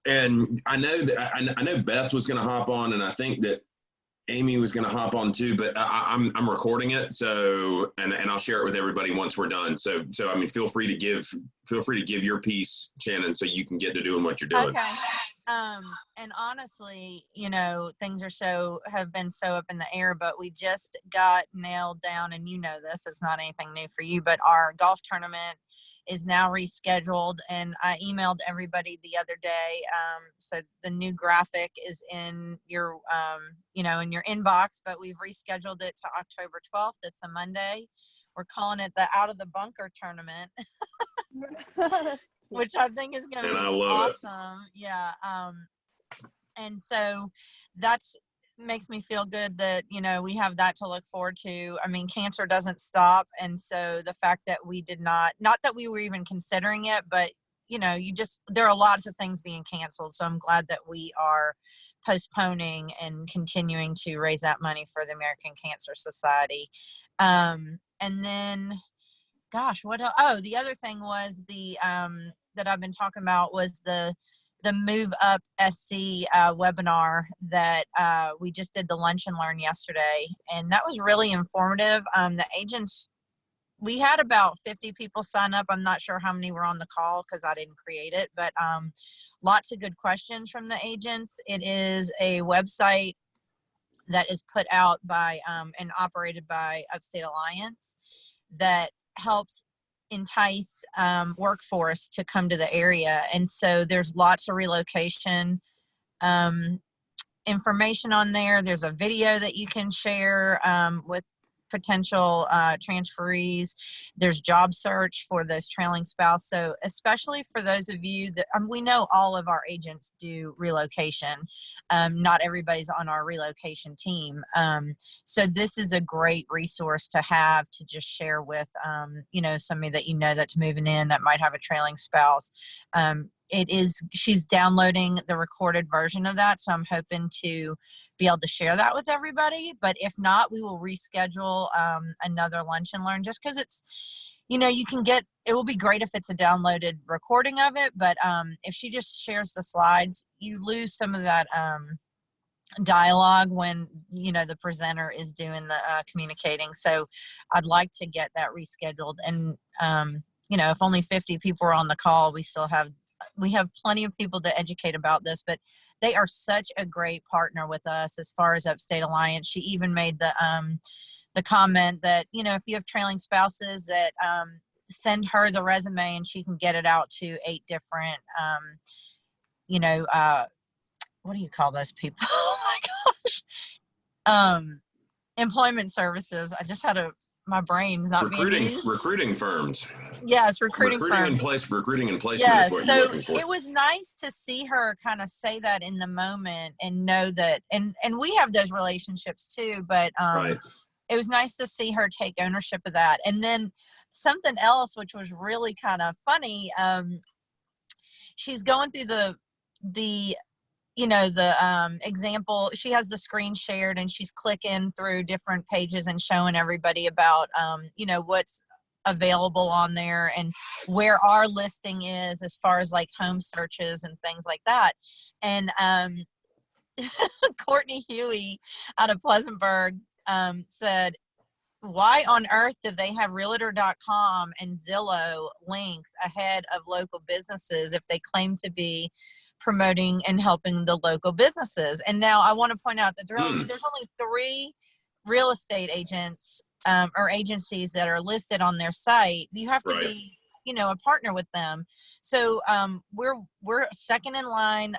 and I know that I know Beth was going to hop on, and I think that Amy was going to hop on too, but I'm recording it, so and I'll share it with everybody once we're done. So I mean, feel free to give your piece, Shannon, so you can get to doing what you're doing. Okay. And honestly, you know, things have been so up in the air, but we just got nailed down, and you know this, it's not anything new for you, but our golf tournament is now rescheduled, and I emailed everybody the other day. So the new graphic is in your, you know, in your inbox, but we've rescheduled it to October 12th. It's a Monday. We're calling it the Out of the Bunker tournament. Which I think is going to be awesome. Yeah. And so that's makes me feel good that, you know, we have that to look forward to. I mean, cancer doesn't stop. And so the fact that we did not that we were even considering it, but, you know, there are lots of things being canceled. So I'm glad that we are postponing and continuing to raise that money for the American Cancer Society. And then, gosh, what else? Oh, the other thing was that I've been talking about was the Move Up SC webinar that we just did the lunch and learn yesterday, and that was really informative. The agents, we had about 50 people sign up. I'm not sure how many were on the call because I didn't create it, but lots of good questions from the agents. It is a website that is put out by and operated by Upstate Alliance that helps entice workforce to come to the area. And so there's lots of relocation information on there. There's a video that you can share with potential transferees. There's job search for those trailing spouse. So especially for those of you that we know all of our agents do relocation. Not everybody's on our relocation team. So this is a great resource to have to just share with, you know, somebody that you know that's moving in that might have a trailing spouse. She's downloading the recorded version of that. So I'm hoping to be able to share that with everybody. But if not, we will reschedule another lunch and learn, just because it's, you know, it will be great if it's a downloaded recording of it. But if she just shares the slides, you lose some of that dialogue when, you know, the presenter is doing the communicating. So I'd like to get that rescheduled. And, you know, if only 50 people are on the call, we have plenty of people to educate about this, but they are such a great partner with us as far as Upstate Alliance. She even made the comment that, you know, if you have trailing spouses, that send her the resume and she can get it out to 8 different, you know, what do you call those people? Oh my gosh. Employment services. I just had my brain's not recruiting firms. Yes, recruiting firms. Recruiting and placement yes, is what so you're looking for. It was nice to see her kind of say that in the moment and know that, and we have those relationships too, but right. It was nice to see her take ownership of that. And then something else, which was really kind of funny, she's going through the you know, the example, she has the screen shared and she's clicking through different pages and showing everybody about, you know, what's available on there and where our listing is as far as like home searches and things like that. And Courtney Huey out of Pleasantburg said, why on earth did they have realtor.com and Zillow links ahead of local businesses if they claim to be promoting and helping the local businesses? And now I want to point out that there's only 3 real estate agents or agencies that are listed on their site. You have to be, you know, a partner with them. So we're second in line,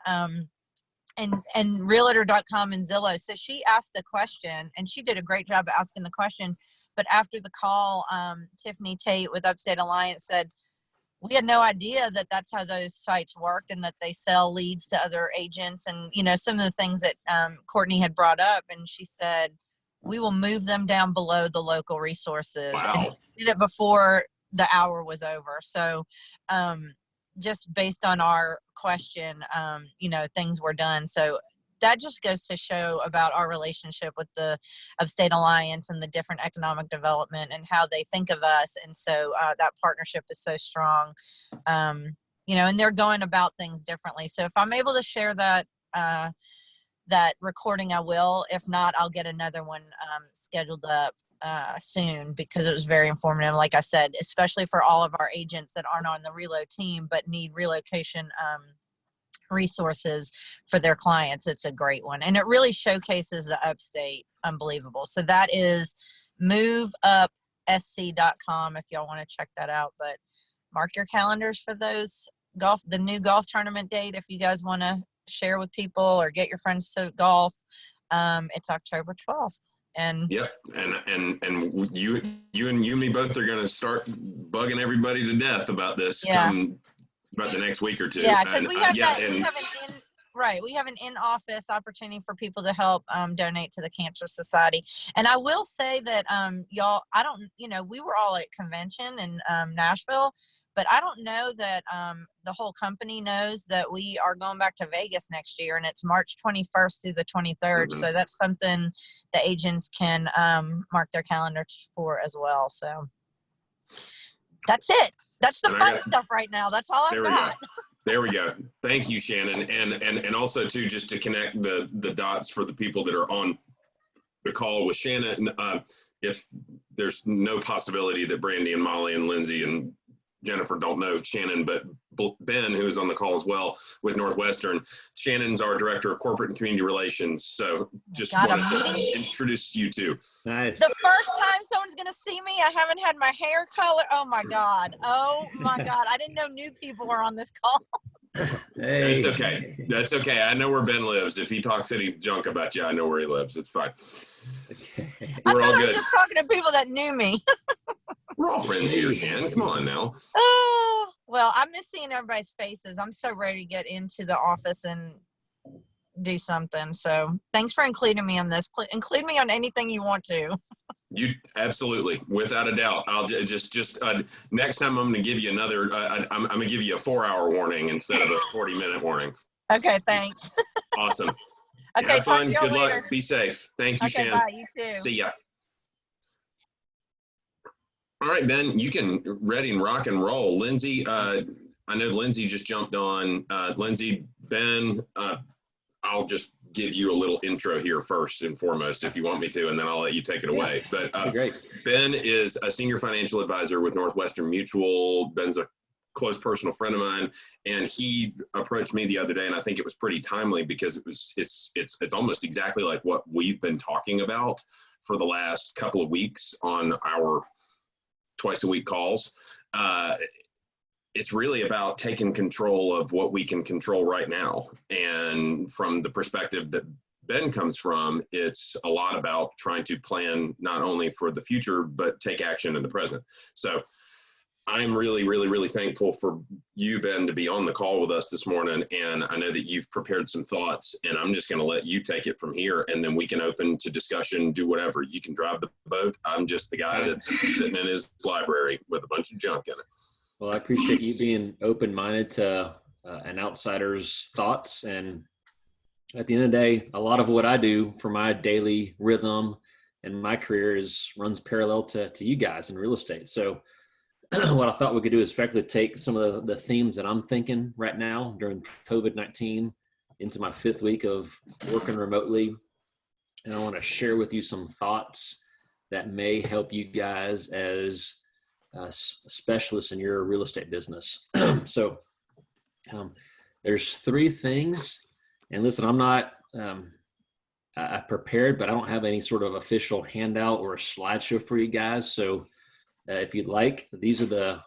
and realtor.com and Zillow. So she asked the question, and she did a great job of asking the question. But after the call, Tiffany Tate with Upstate Alliance said, we had no idea that that's how those sites worked and that they sell leads to other agents. And, you know, some of the things that Courtney had brought up. And she said, we will move them down below the local resources. Wow. And she did it before the hour was over. So just based on our question, you know, things were done. So that just goes to show about our relationship with the Upstate Alliance and the different economic development and how they think of us. And so that partnership is so strong. and they're going about things differently. So if I'm able to share that, that recording, I will. If not, I'll get another one scheduled up soon, because it was very informative. Like I said, especially for all of our agents that aren't on the reload team, but need relocation resources for their clients. It's a great one. And it really showcases the upstate. Unbelievable. So that is moveupsc.com if y'all want to check that out. But mark your calendars for the new golf tournament date. If you guys want to share with people or get your friends to golf, it's October 12th. And yep, and you and me both are going to start bugging everybody to death about this. About the next week or two. Yeah, because we have we have an in-office opportunity for people to help donate to the Cancer Society. And I will say that y'all, we were all at convention in Nashville, but I don't know that the whole company knows that we are going back to Vegas next year, and it's March 21st through the 23rd. Mm-hmm. So that's something the agents can mark their calendars for as well. So that's it. That's the fun stuff right now. That's all I've got. There we go. Thank you, Shannon. And also, too, just to connect the dots for the people that are on the call with Shannon, if there's no possibility that Brandy and Molly and Lindsay and Jennifer don't know Shannon, but Ben, who is on the call as well with Northwestern, Shannon's our Director of Corporate and Community Relations. So just want to introduce you to. Nice. The first time someone's going to see me, I haven't had my hair color. Oh my God. I didn't know new people were on this call. Hey. It's okay. That's okay. I know where Ben lives. If he talks any junk about you, I know where he lives. It's fine. We're all good. I was just talking to people that knew me. We're all friends here, Shannon. Come on now. Oh, well, I miss seeing everybody's faces. I'm so ready to get into the office and do something. So thanks for including me on this. Include me on anything you want to. You absolutely, without a doubt. I'll just next time I'm going to give you another. I'm going to give you a 4-hour warning instead of a 40-minute warning. Okay, thanks. Awesome. Okay, have fun. Good later. luck. Be safe. Thank you, okay, Shannon. Bye. You too. See ya. All right, Ben, you can ready and rock and roll. Lindsay, I know Lindsay just jumped on. Lindsay, Ben, I'll just give you a little intro here first and foremost, if you want me to, and then I'll let you take it away. But great. Ben is a senior financial advisor with Northwestern Mutual. Ben's a close personal friend of mine, and he approached me the other day, and I think it was pretty timely because it's almost exactly like what we've been talking about for the last couple of weeks on our twice-a-week calls. It's really about taking control of what we can control right now. And from the perspective that Ben comes from, it's a lot about trying to plan not only for the future, but take action in the present. So I'm really, really, really thankful for you, Ben, to be on the call with us this morning. And I know that you've prepared some thoughts, and I'm just going to let you take it from here, and then we can open to discussion, do whatever. You can drive the boat. I'm just the guy that's sitting in his library with a bunch of junk in it. Well, I appreciate you being open-minded to an outsider's thoughts. And at the end of the day, a lot of what I do for my daily rhythm and my career runs parallel to you guys in real estate. So what I thought we could do is effectively take some of the themes that I'm thinking right now during COVID-19 into my 5th week of working remotely. And I want to share with you some thoughts that may help you guys as specialists in your real estate business. So there's 3 things, and listen, I'm not I prepared, but I don't have any sort of official handout or a slideshow for you guys. So if you'd like, these are the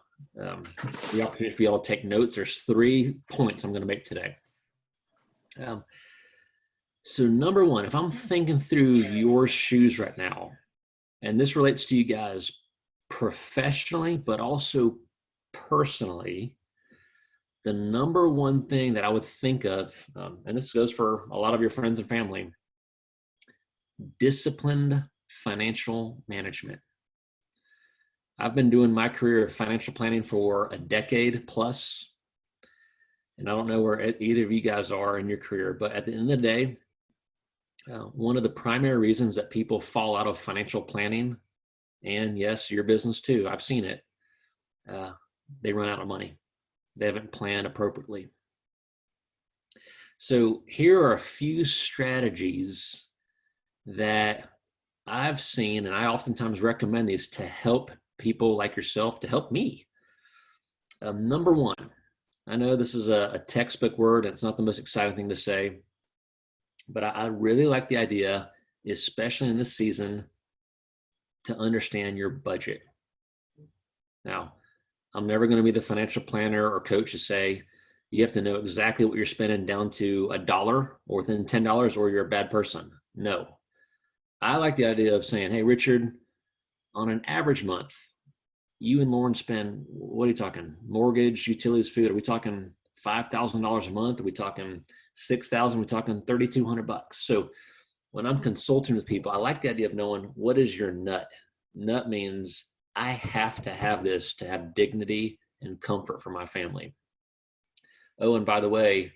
opportunity for y'all to take notes. There's 3 points I'm going to make today. So number 1, if I'm thinking through your shoes right now, and this relates to you guys professionally, but also personally, the number 1 thing that I would think of, and this goes for a lot of your friends and family, disciplined financial management. I've been doing my career of financial planning for a decade plus, and I don't know where either of you guys are in your career, but at the end of the day, one of the primary reasons that people fall out of financial planning, and yes, your business too, I've seen it, they run out of money. They haven't planned appropriately. So here are a few strategies that I've seen, and I oftentimes recommend these to help people like yourself, to help me. Number one, I know this is a textbook word. It's not the most exciting thing to say, but I really like the idea, especially in this season, to understand your budget. Now, I'm never going to be the financial planner or coach to say you have to know exactly what you're spending down to $1 or within $10 or you're a bad person. No. I like the idea of saying, hey, Richard, on an average month, you and Lauren spend, what are you talking? Mortgage, utilities, food. Are we talking $5,000 a month? Are we talking $6,000? Are we talking $3,200? So when I'm consulting with people, I like the idea of knowing what is your nut. Nut means I have to have this to have dignity and comfort for my family. Oh, and by the way,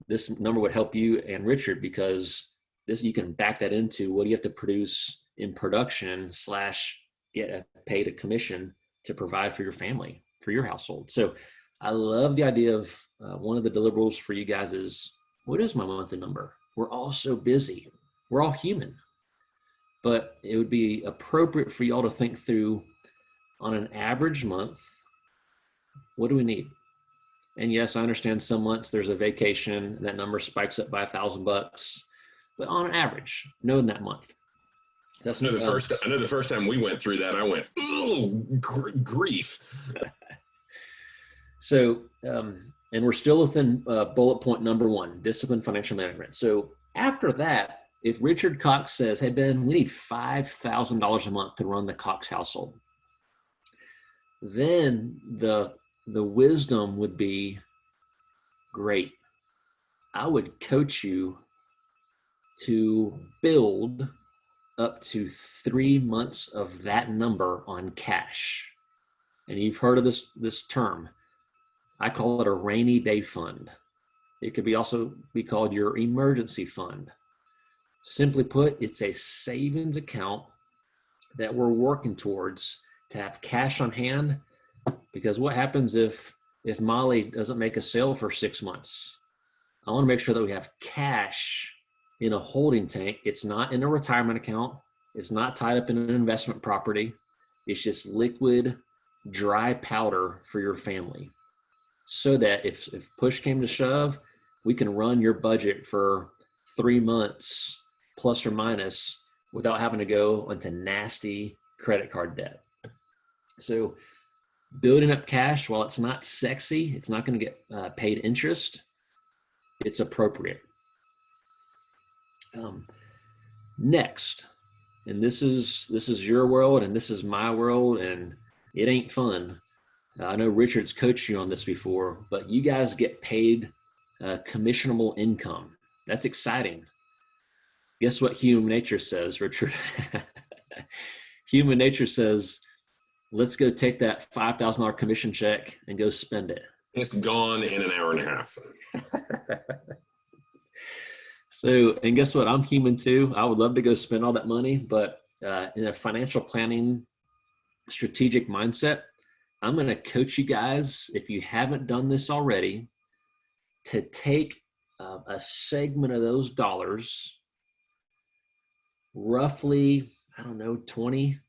this number would help you and Richard, because this, you can back that into what do you have to produce in production / get paid a commission to provide for your family, for your household. So I love the idea of one of the deliverables for you guys is, what is my monthly number? We're all so busy. We're all human. But it would be appropriate for y'all to think through, on an average month, what do we need? And yes, I understand some months there's a vacation, that number spikes up by $1,000, but on average, knowing that month. I know the first time we went through that, I went, oh, grief. So, and we're still within bullet point number 1, disciplined financial management. So after that, if Richard Cox says, hey, Ben, we need $5,000 a month to run the Cox household, then the wisdom would be, great. I would coach you to build up to 3 months of that number on cash. And you've heard of this term. I call it a rainy day fund. It could also be called your emergency fund. Simply put, it's a savings account that we're working towards to have cash on hand, because what happens if Molly doesn't make a sale for 6 months? I want to make sure that we have cash in a holding tank. It's not in a retirement account. It's not tied up in an investment property. It's just liquid, dry powder for your family, so that if push came to shove, we can run your budget for 3 months plus or minus without having to go into nasty credit card debt. So building up cash, while it's not sexy, it's not going to get paid interest, it's appropriate. Next, and this is your world and this is my world, and it ain't fun. I know Richard's coached you on this before, but you guys get paid commissionable income. That's exciting. Guess what human nature says, Richard? Human nature says, let's go take that $5,000 commission check and go spend it. It's gone in an hour and a half. So, and guess what? I'm human too. I would love to go spend all that money, but in a financial planning strategic mindset, I'm going to coach you guys, if you haven't done this already, to take a segment of those dollars, roughly, 20,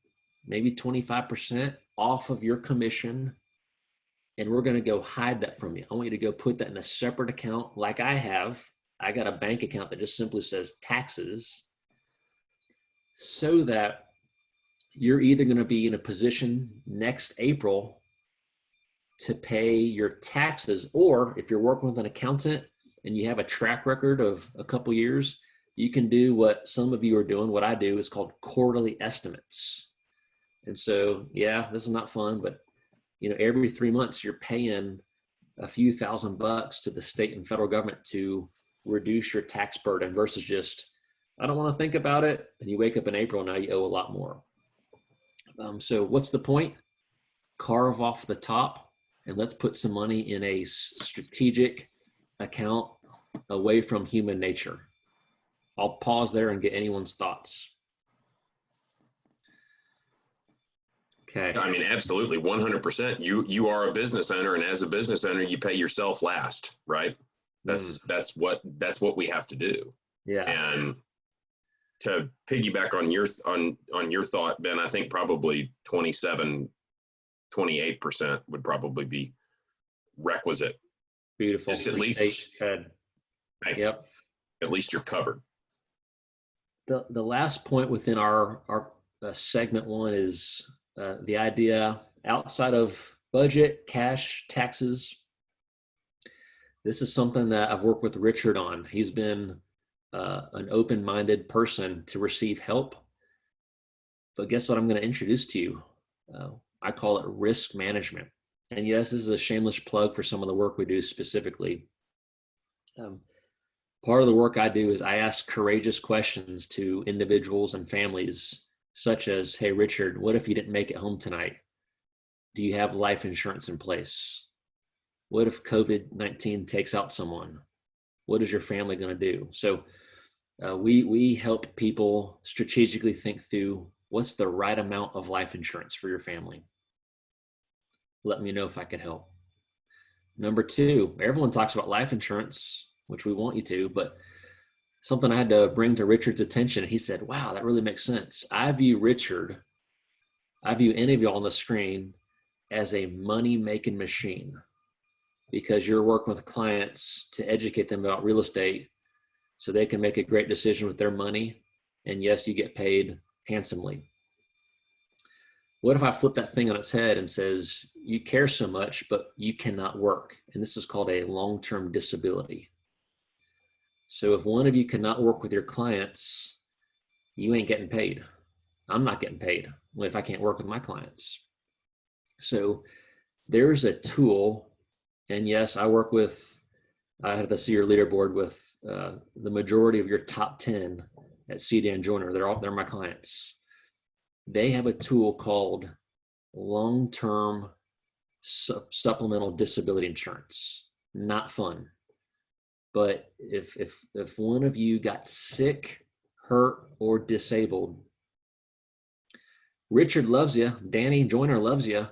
maybe 25% off of your commission. And we're going to go hide that from you. I want you to go put that in a separate account like I have. I got a bank account that just simply says taxes, so that you're either going to be in a position next April to pay your taxes, or if you're working with an accountant and you have a track record of a couple years, you can do what some of you are doing. What I do is called quarterly estimates. And so, yeah, this is not fun, but every 3 months you're paying a few $1,000s to the state and federal government to reduce your tax burden, versus just, I don't want to think about it. And you wake up in April, now you owe a lot more. So what's the point? Carve off the top and let's put some money in a strategic account away from human nature. I'll pause there and get anyone's thoughts. Okay. I mean, absolutely, 100%. You are a business owner, and as a business owner, you pay yourself last, right? That's what we have to do. Yeah. And to piggyback on your thought, Ben, I think probably 28% would probably be requisite. Beautiful. Just at least, Hey, yep. at least you're covered. The last point within our segment one is the idea outside of budget, cash, taxes. This is something that I've worked with Richard on. He's been an open-minded person to receive help. But guess what I'm going to introduce to you? I call it risk management. And yes, this is a shameless plug for some of the work we do specifically. Part of the work I do is I ask courageous questions to individuals and families, such as, hey, Richard, what if you didn't make it home tonight? Do you have life insurance in place? What if COVID-19 takes out someone? What is your family going to do? So we help people strategically think through what's the right amount of life insurance for your family. Let me know if I could help. Number two, everyone talks about life insurance, which we want you to, but something I had to bring to Richard's attention. He said, wow, that really makes sense. I view any of you on the screen as a money-making machine, because you're working with clients to educate them about real estate so they can make a great decision with their money. And yes, you get paid handsomely. What if I flip that thing on its head and says, you care so much, but you cannot work? And this is called a long-term disability. So if one of you cannot work with your clients, you ain't getting paid. I'm not getting paid if I can't work with my clients. So there's a tool, and yes, I have the SEER leaderboard with the majority of your top 10 at CDN Joiner. They're my clients. They have a tool called long-term supplemental disability insurance. Not fun. But if one of you got sick, hurt, or disabled, Richard loves you, Danny Joiner loves you,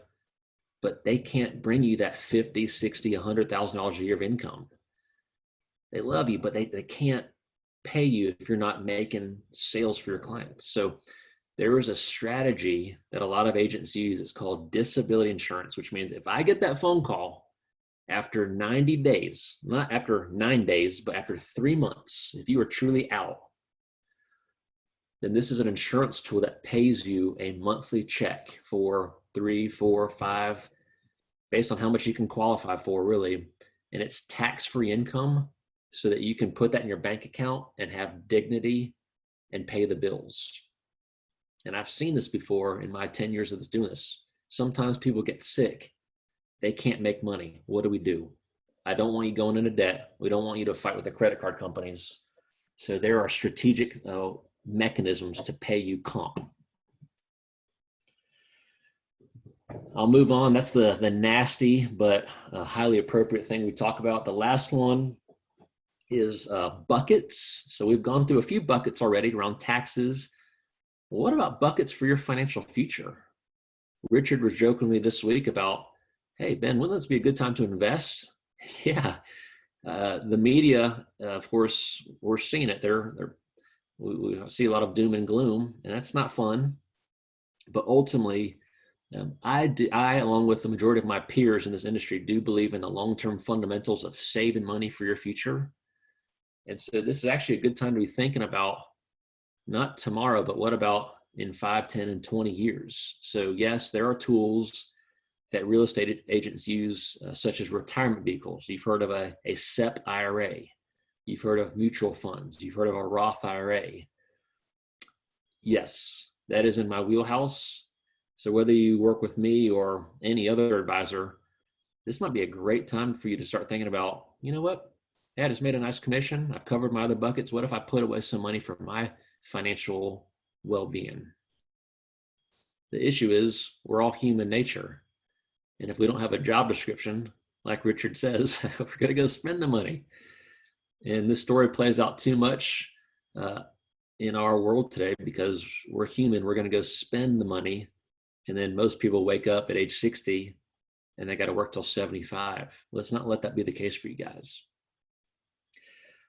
but they can't bring you that $50, $60, $100,000 a year of income. They love you, but they can't pay you if you're not making sales for your clients. So there is a strategy that a lot of agents use. It's called disability insurance, which means if I get that phone call after 90 days, not after 9 days, but after 3 months, if you are truly out, then this is an insurance tool that pays you a monthly check for 3, 4, 5, based on how much you can qualify for, really. And it's tax-free income so that you can put that in your bank account and have dignity and pay the bills. And I've seen this before in my 10 years of doing this. Sometimes people get sick. They can't make money. What do? I don't want you going into debt. We don't want you to fight with the credit card companies. So there are strategic mechanisms to pay you comp. I'll move on. That's the nasty but highly appropriate thing we talk about. The last one is buckets. So we've gone through a few buckets already around taxes. What about buckets for your financial future? Richard was joking with me this week about, hey, Ben, wouldn't this be a good time to invest? Yeah. The media, of course, we're seeing it. We see a lot of doom and gloom, and that's not fun. But ultimately, I, along with the majority of my peers in this industry, do believe in the long-term fundamentals of saving money for your future. And so this is actually a good time to be thinking about not tomorrow, but what about in 5, 10, and 20 years? So yes, there are tools that real estate agents use, such as retirement vehicles. You've heard of a SEP IRA. You've heard of mutual funds. You've heard of a Roth IRA. Yes, that is in my wheelhouse. So whether you work with me or any other advisor, this might be a great time for you to start thinking about, you know what? Hey, I just made a nice commission. I've covered my other buckets. What if I put away some money for my financial well-being? The issue is we're all human nature. And if we don't have a job description, like Richard says, we're going to go spend the money. And this story plays out too much in our world today because we're human. We're going to go spend the money And then most people wake up at age 60 and they got to work till 75. Let's not let that be the case for you guys.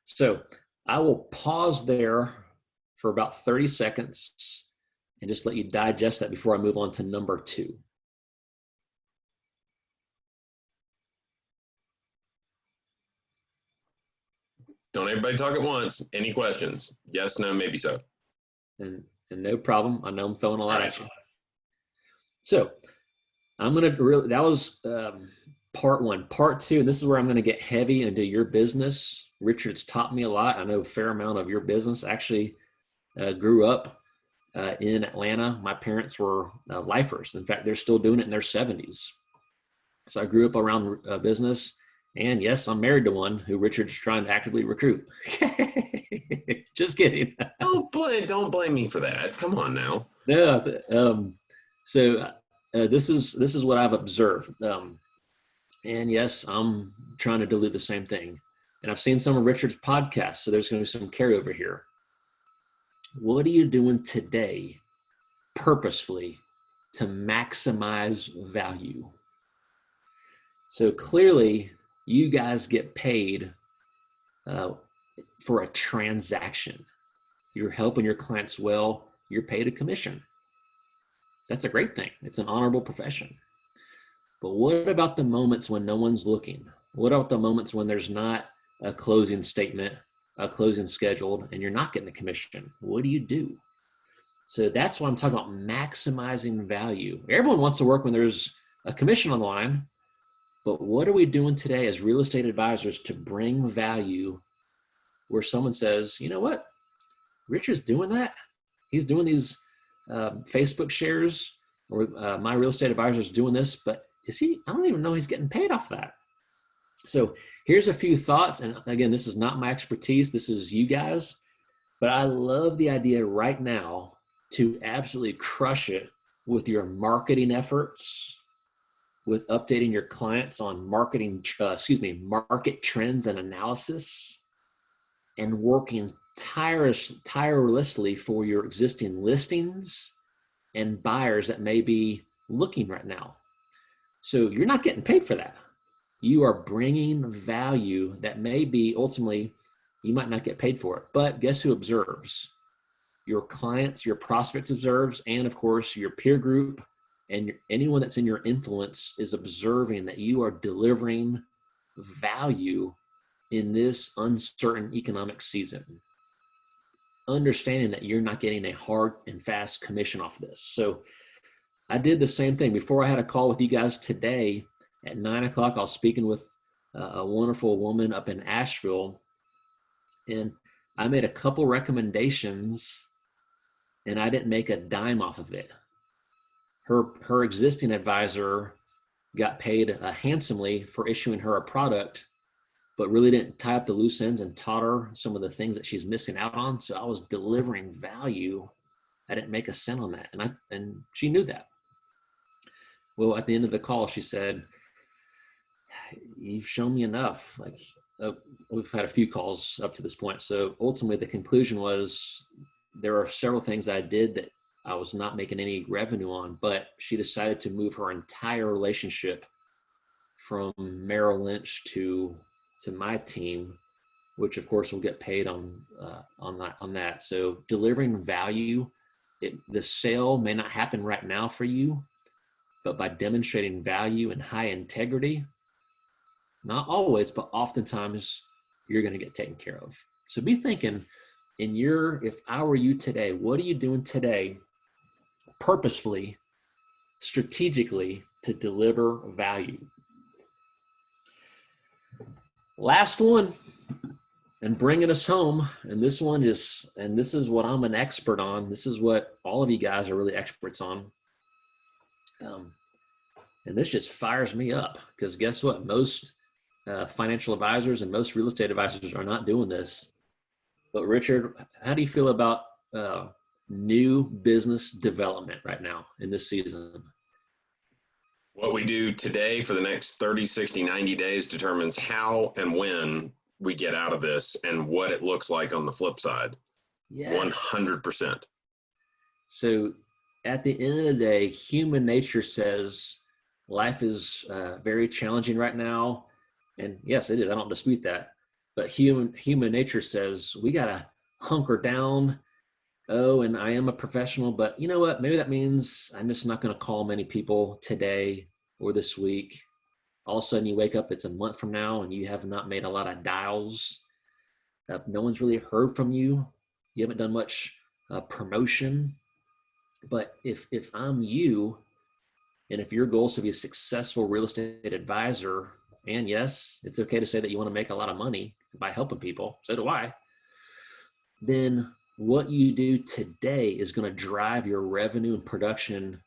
So I will pause there for about 30 seconds and just let you digest that before I move on to number 2. Don't everybody talk at once. Any questions? Yes, no, maybe so. And no problem. I know I'm throwing a lot at you. So I'm going to really, that was part 1. Part 2, and this is where I'm going to get heavy into your business. Richard's taught me a lot. I know a fair amount of your business. Actually grew up in Atlanta. My parents were lifers. In fact, they're still doing it in their 70s. So I grew up around business. And yes, I'm married to one who Richard's trying to actively recruit. Just kidding. Don't blame me for that. Come on now. No. So this is what I've observed. And yes, I'm trying to do the same thing. And I've seen some of Richard's podcasts, so there's going to be some carryover here. What are you doing today purposefully to maximize value? So clearly, you guys get paid for a transaction. You're helping your clients well, you're paid a commission. That's a great thing. It's an honorable profession. But what about the moments when no one's looking? What about the moments when there's not a closing statement, a closing scheduled, and you're not getting a commission? What do you do? So that's why I'm talking about maximizing value. Everyone wants to work when there's a commission on the line, but what are we doing today as real estate advisors to bring value where someone says, you know what, Richard's doing that? He's doing these Facebook shares, or my real estate advisor's doing this, but is he? I don't even know he's getting paid off that. So here's a few thoughts. And again, this is not my expertise. This is you guys. But I love the idea right now to absolutely crush it with your marketing efforts, with updating your clients on market trends and analysis, and working tirelessly for your existing listings and buyers that may be looking right now. So you're not getting paid for that. You are bringing value that may be ultimately, you might not get paid for it, but guess who observes? Your clients, your prospects observes, and of course your peer group and anyone that's in your influence is observing that you are delivering value in this uncertain economic season. Understanding that you're not getting a hard and fast commission off this. So I did the same thing. Before I had a call with you guys today at 9 o'clock, I was speaking with a wonderful woman up in Asheville, and I made a couple recommendations and I didn't make a dime off of it. Her existing advisor got paid handsomely for issuing her a product, but really didn't tie up the loose ends and taught her some of the things that she's missing out on. So I was delivering value. I didn't make a cent on that. And she knew that. Well, at the end of the call, she said, you've shown me enough. We've had a few calls up to this point. So ultimately the conclusion was there are several things that I did that I was not making any revenue on, but she decided to move her entire relationship from Merrill Lynch to my team, which of course will get paid on that. So delivering value, the sale may not happen right now for you, but by demonstrating value and high integrity, not always, but oftentimes you're going to get taken care of. So be thinking if I were you today, what are you doing today purposefully, strategically to deliver value? Last one, and bringing us home. And this is what I'm an expert on. This is what all of you guys are really experts on. And this just fires me up because guess what? Most financial advisors and most real estate advisors are not doing this. But Richard, how do you feel about new business development right now in this season? What we do today for the next 30, 60, 90 days determines how and when we get out of this and what it looks like on the flip side. Yeah. 100%. So at the end of the day, human nature says life is very challenging right now. And yes, it is. I don't dispute that. But human nature says we got to hunker down. Oh, and I am a professional, but you know what? Maybe that means I'm just not going to call many people today or this week. All of a sudden you wake up, it's a month from now and you have not made a lot of dials. No one's really heard from you. You haven't done much promotion. But if I'm you, and if your goal is to be a successful real estate advisor, and yes, it's okay to say that you want to make a lot of money by helping people, so do I, then what you do today is going to drive your revenue and production,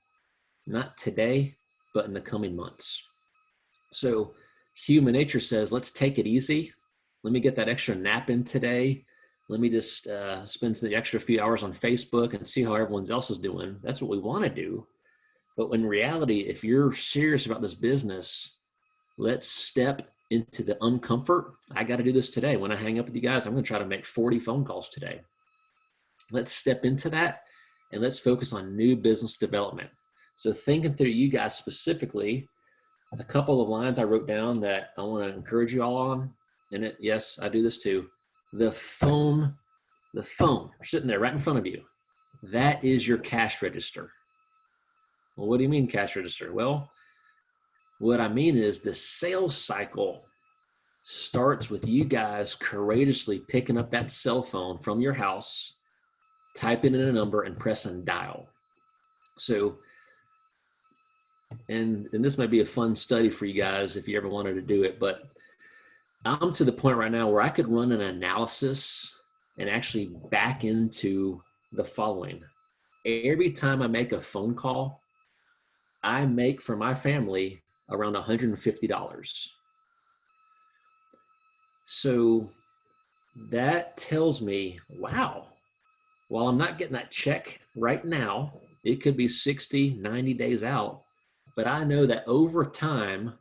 not today, but in the coming months. So human nature says, let's take it easy. Let me get that extra nap in today. Let me just spend the extra few hours on Facebook and see how everyone else is doing. That's what we want to do. But in reality, if you're serious about this business, let's step into the uncomfort. I got to do this today. When I hang up with you guys, I'm going to try to make 40 phone calls today. Let's step into that and let's focus on new business development. So thinking through you guys specifically, a couple of lines I wrote down that I want to encourage you all on. And yes, I do this too. The phone sitting there right in front of you, that is your cash register. Well, what do you mean cash register? Well, what I mean is the sales cycle starts with you guys courageously picking up that cell phone from your house, typing in a number and pressing dial. So, and this might be a fun study for you guys if you ever wanted to do it, but I'm to the point right now where I could run an analysis and actually back into the following. Every time I make a phone call, I make for my family around $150. So that tells me, wow, while I'm not getting that check right now, it could be 60, 90 days out, but I know that over time,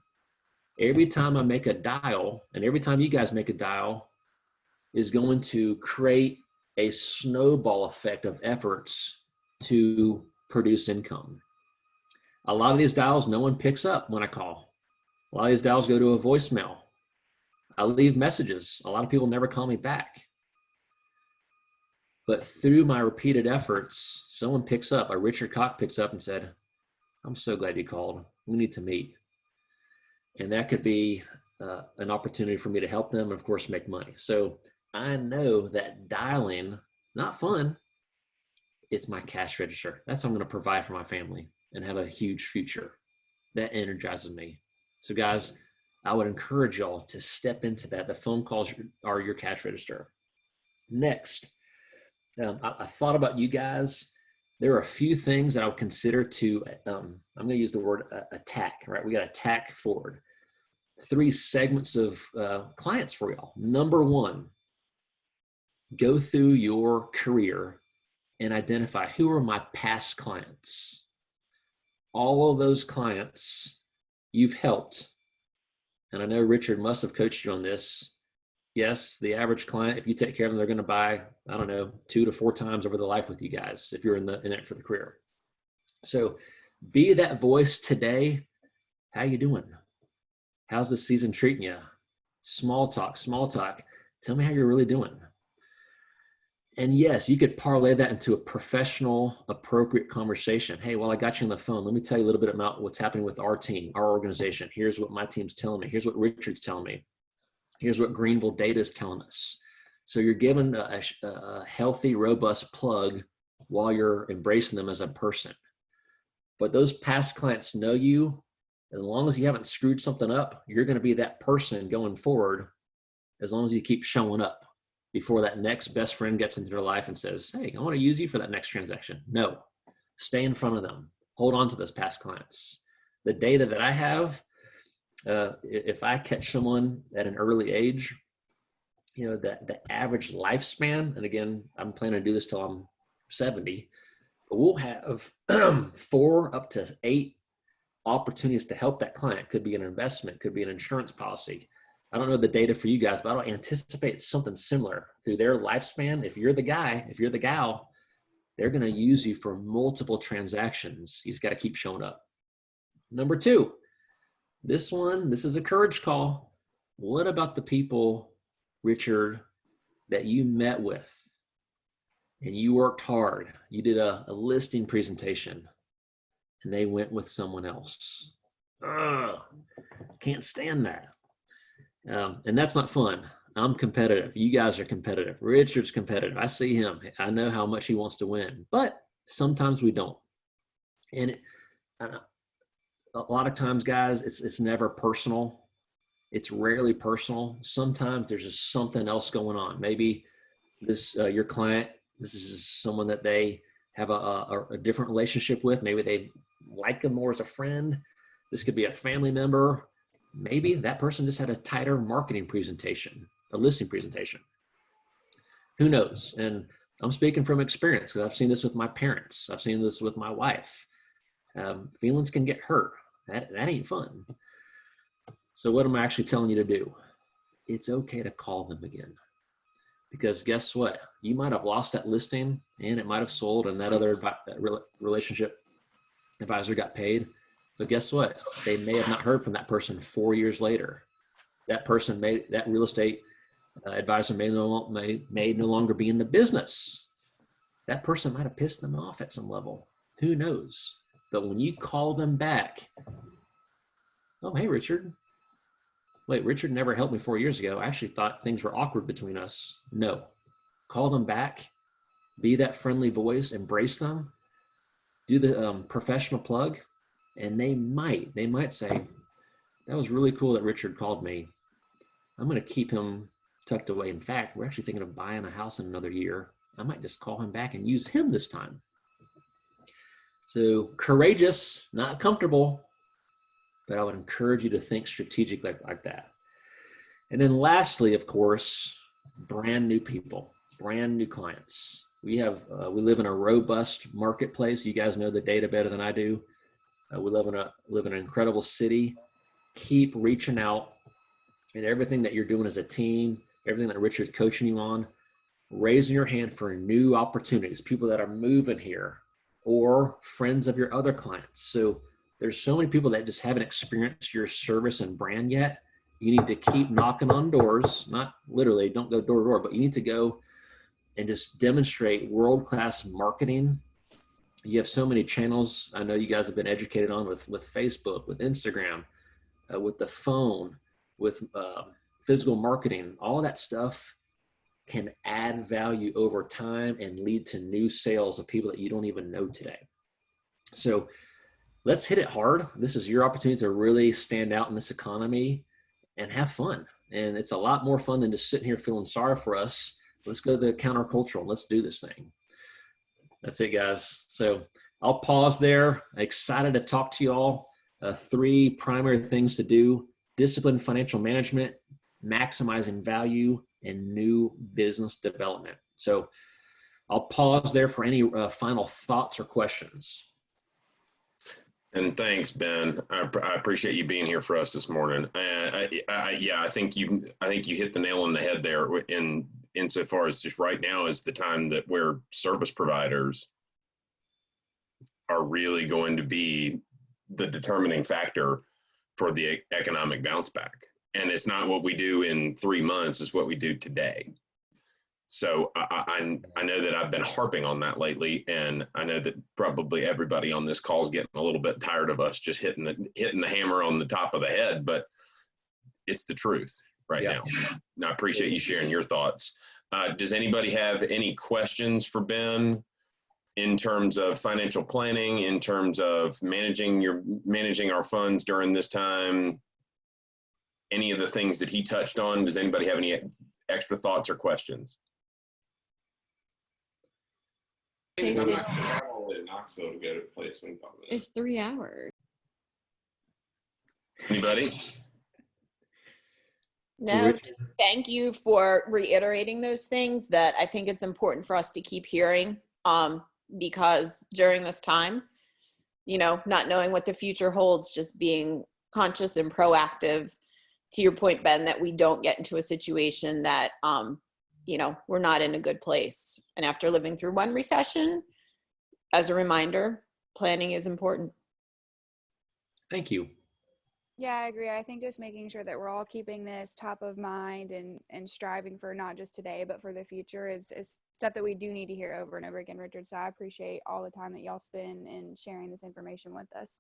every time I make a dial and every time you guys make a dial is going to create a snowball effect of efforts to produce income. A lot of these dials, no one picks up when I call. A lot of these dials go to a voicemail. I leave messages. A lot of people never call me back. But through my repeated efforts, someone picks up, a Richard Cox picks up and said, I'm so glad you called. We need to meet. And that could be an opportunity for me to help them and of course make money. So I know that dialing, not fun, it's my cash register. That's how I'm going to provide for my family and have a huge future. That energizes me. So guys, I would encourage y'all to step into that. The phone calls are your cash register. Next, I thought about you guys. There are a few things that I would consider to, I'm going to use the word attack, right? We got to attack forward. 3 segments of clients for y'all. Number 1, go through your career and identify who are my past clients. All of those clients you've helped. And I know Richard must have coached you on this. Yes, the average client, if you take care of them, they're going to buy, I don't know, 2 to 4 times over the life with you guys, if you're in it for the career. So be that voice today. How you doing? How's the season treating you? Small talk. Tell me how you're really doing. And yes, you could parlay that into a professional, appropriate conversation. Hey, while I got you on the phone, let me tell you a little bit about what's happening with our team, our organization. Here's what my team's telling me. Here's what Richard's telling me. Here's what Greenville data is telling us. So you're given a healthy, robust plug while you're embracing them as a person. But those past clients know you. As long as you haven't screwed something up, you're going to be that person going forward as long as you keep showing up before that next best friend gets into their life and says, hey, I want to use you for that next transaction. No, stay in front of them. Hold on to those past clients. The data that I have, if I catch someone at an early age, you know, the average lifespan, and again, I'm planning to do this till I'm 70, but we'll have 4 up to 8 opportunities to help that client. Could be an investment, could be an insurance policy. I don't know the data for you guys, but I don't anticipate something similar through their lifespan. If you're the guy, if you're the gal, they're going to use you for multiple transactions. You just got to keep showing up. Number 2, this is a courage call. What about the people, Richard, that you met with and you worked hard? You did a listing presentation and they went with someone else. Ugh, can't stand that. And that's not fun. I'm competitive. You guys are competitive. Richard's competitive. I see him. I know how much he wants to win, but sometimes we don't. And a lot of times, guys, it's never personal. It's rarely personal. Sometimes there's just something else going on. Maybe this your client, this is just someone that they have a different relationship with. Maybe they like them more as a friend. This could be a family member. Maybe that person just had a tighter marketing presentation, a listing presentation. Who knows? And I'm speaking from experience because I've seen this with my parents. I've seen this with my wife. Feelings can get hurt. That ain't fun. So what am I actually telling you to do? It's okay to call them again. Because guess what? You might have lost that listing and it might have sold and that other relationship advisor got paid. But guess what? They may have not heard from that person 4 years later. That real estate advisor may no longer be in the business. That person might have pissed them off at some level. Who knows? But when you call them back, oh, hey, Richard. Wait, Richard never helped me 4 years ago. I actually thought things were awkward between us. No. Call them back. Be that friendly voice. Embrace them. Do the professional plug. And they might say, that was really cool that Richard called me. I'm going to keep him tucked away. In fact, we're actually thinking of buying a house in another year. I might just call him back and use him this time. So courageous, not comfortable, but I would encourage you to think strategically like that. And then lastly, of course, brand new people, brand new clients. We live in a robust marketplace. You guys know the data better than I do. We live in an incredible city. Keep reaching out, and everything that you're doing as a team, everything that Richard's coaching you on, raising your hand for new opportunities, people that are moving here, or friends of your other clients. So there's so many people that just haven't experienced your service and brand yet. You need to keep knocking on doors, not literally, don't go door to door, but you need to go and just demonstrate world-class marketing. You have so many channels. I know you guys have been educated on with Facebook, with Instagram, with the phone, with physical marketing. All that stuff can add value over time and lead to new sales of people that you don't even know today. So let's hit it hard. This is your opportunity to really stand out in this economy and have fun. And it's a lot more fun than just sitting here feeling sorry for us. Let's go to the countercultural. Let's do this thing. That's it, guys. So I'll pause there. Excited to talk to you all. 3 primary things to do: disciplined financial management, maximizing value, and new business development. So I'll pause there for any final thoughts or questions. And thanks, Ben. I appreciate you being here for us this morning. I think you hit the nail on the head there. Insofar as just right now is the time that where service providers are really going to be the determining factor for the economic bounce back. And it's not what we do in 3 months, it's what we do today. So I know that I've been harping on that lately, and I know that probably everybody on this call is getting a little bit tired of us just hitting the hammer on the top of the head, but it's the truth now. I appreciate you sharing your thoughts. Does anybody have any questions for Ben in terms of financial planning, in terms of managing our funds during this time? Any of the things that he touched on, does anybody have any extra thoughts or questions? I'm not travel in Knoxville to go to a place when it's 3 hours. Anybody? No, just thank you for reiterating those things that I think it's important for us to keep hearing, because during this time, not knowing what the future holds, just being conscious and proactive, to your point, Ben, that we don't get into a situation that, we're not in a good place. And after living through one recession, as a reminder, planning is important. Thank you. Yeah, I agree. I think just making sure that we're all keeping this top of mind and striving for not just today, but for the future is stuff that we do need to hear over and over again, Richard. So I appreciate all the time that y'all spend in sharing this information with us.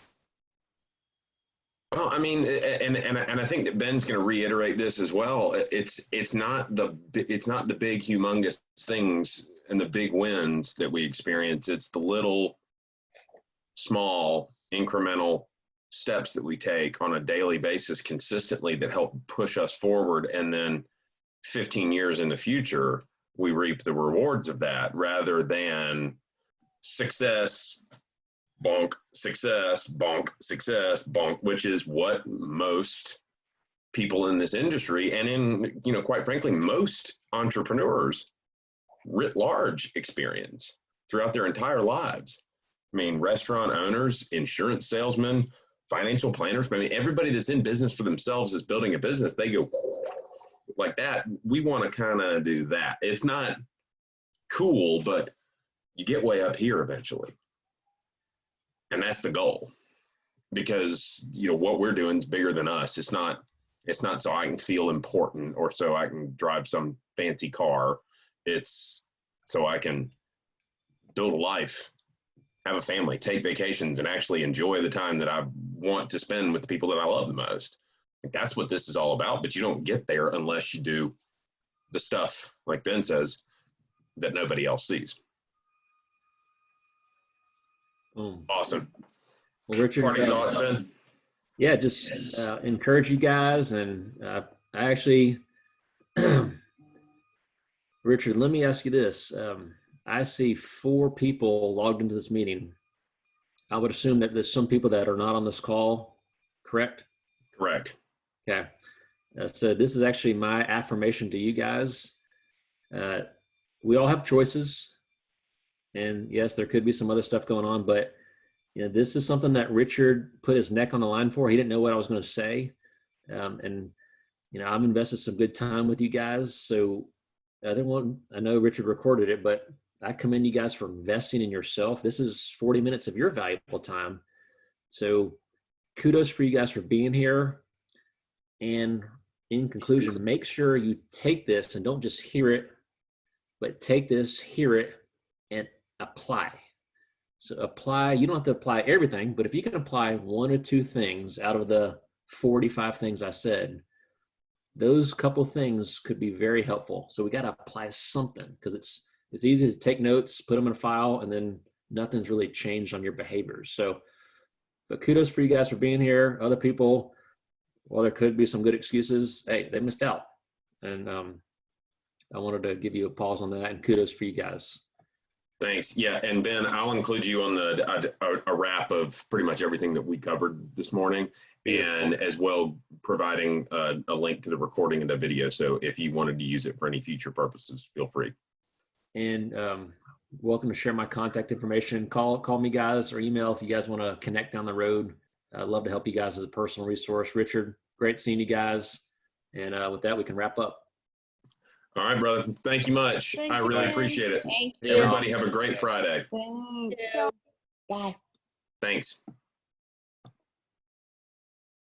Well, I mean, and I think that Ben's going to reiterate this as well. It's not the big humongous things and the big wins that we experience. It's the little, small, incremental steps that we take on a daily basis consistently that help push us forward. And then 15 years in the future, we reap the rewards of that rather than success, bonk, success, bonk, success, bonk, which is what most people in this industry and in, quite frankly, most entrepreneurs writ large experience throughout their entire lives. I mean, restaurant owners, insurance salesmen, financial planners, I mean, everybody that's in business for themselves is building a business. They go like that. We want to kind of do that. It's not cool, but you get way up here eventually. And that's the goal, because, what we're doing is bigger than us. It's not so I can feel important or so I can drive some fancy car. It's so I can build a life, have a family, take vacations, and actually enjoy the time that I want to spend with the people that I love the most. That's what this is all about. But you don't get there unless you do the stuff, like Ben says, that nobody else sees. Awesome. Well, Richard, Parting thoughts, Ben? Yeah, just encourage you guys. And I actually, Richard, let me ask you this. I see 4 people logged into this meeting. I would assume that there's some people that are not on this call, correct? Correct. Okay. So this is actually my affirmation to you guys. We all have choices. And yes, there could be some other stuff going on, but this is something that Richard put his neck on the line for. He didn't know what I was going to say. And I've invested some good time with you guys. So I know Richard recorded it, but I commend you guys for investing in yourself. This is 40 minutes of your valuable time. So kudos for you guys for being here. And in conclusion, make sure you take this and don't just hear it, but take this, hear it, and apply. So apply, you don't have to apply everything, but if you can apply 1 or 2 things out of the 45 things I said, those couple things could be very helpful. So we got to apply something, because it's easy to take notes, put them in a file, and then nothing's really changed on your behaviors. So, but kudos for you guys for being here. Other people, well, there could be some good excuses. Hey, they missed out. And I wanted to give you a pause on that, and kudos for you guys. Thanks. Yeah, and Ben, I'll include you on a wrap of pretty much everything that we covered this morning, and as well providing a link to the recording and the video. So if you wanted to use it for any future purposes, feel free. And welcome to share my contact information. Call me, guys, or email if you guys want to connect down the road. I'd love to help you guys as a personal resource. Richard, great seeing you guys. And with that, we can wrap up. All right, brother. Thank you much. I really appreciate it. Thank you. Everybody have a great Friday. Thanks. So- Bye. Thanks.